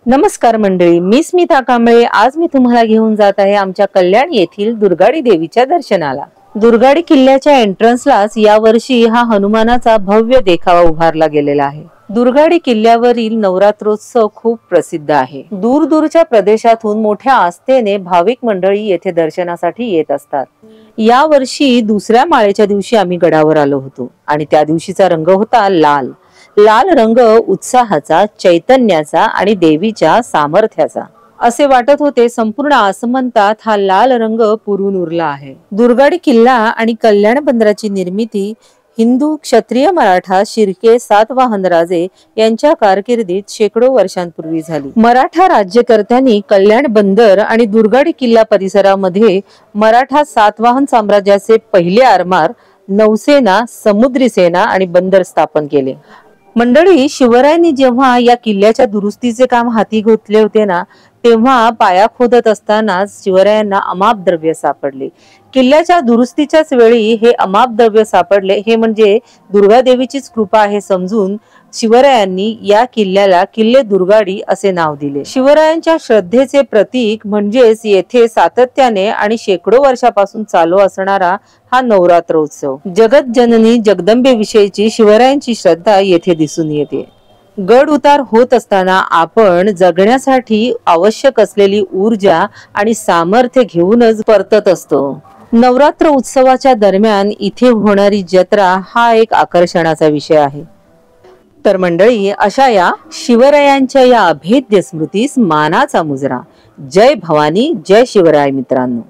नमस्कार मंडळी, मी स्मिता कांबळे। आज मी तुम्हाला घेऊन जात आहे आमच्या कल्याण येथील दुर्गाडी देवीच्या दर्शनाला। दुर्गाडी किल्ल्याच्या एंट्रन्सलाच यावर्षी हा हनुमानाचा भव्य देखावा उभारला गेलेला आहे। दुर्गाडी किल्ल्यावरील नवरात्रोत्सव खूप प्रसिद्ध आहे। दूरदूरच्या प्रदेशातून मोठ्या आस्थेने भाविक मंडळी येथे दर्शनासाठी येत असतात। या वर्षी दुसऱ्या माळेच्या दिवशी आम्ही गडावर आलो होतो आणि त्या दिवशीचा रंग होता लाल। लाल रंग उत्साहाचा, चैतन्याचा आणि देवीच्या सामर्थ्याचा असे वाटत होते। संपूर्ण आसमंतात हा लाल रंग पुरून उरला आहे। दुर्गाडी किल्ला आणि कल्याण बंदराची निर्मिती हिंदू, क्षत्रिय, मराठा, शिर्के, सातवाहनराजे यांच्या कारकिर्दीत शेकडो वर्षांपूर्वी झाली। मराठा राज्यकर्त्यांनी कल्याण बंदर आणि दुर्गाडी किल्ला परिसरामध्ये मराठा सातवाहन साम्राज्याचे पहिले आरमार, नौसेना, समुद्री सेना आणि बंदर स्थापन केले। मंडळी, शिवरायांनी जेव्हा या किल्ल्याच्या दुरुस्तीचे काम हाती घेतले होते ना, तेव्हा पाया खोदत असताना शिवरायांना अमाप द्रव्य सापडले। किल्ल्याच्या दुरुस्तीच्याच वेळी हे अमाप द्रव्य सापडले हे म्हणजे दुर्गा देवीचीच कृपा आहे समजून शिवरायांनी या किल्ल्याला किल्ले दुर्गाडी असे नाव दिले। शिवरायांच्या श्रद्धेचे प्रतीक म्हणजेच येथे सातत्याने आणि शेकडो वर्षापासून चालू असणारा हा नवरात्रोत्सव। जगत जननी जगदंबे विषयीची शिवरायांची श्रद्धा येथे दिसून येते। गड उतार होत असताना आपण जगण्यासाठी आवश्यक असलेली ऊर्जा आणि सामर्थ्य घेऊनच परतत असतो। नवरात्र उत्सवाच्या दरम्यान इथे होणारी जत्रा हा एक आकर्षणाचा विषय आहे। तर मंडळी, अशा या शिवरायांच्या या अभेद्य स्मृतीस मानाचा मुजरा। जय भवानी, जय शिवराय मित्रांनो।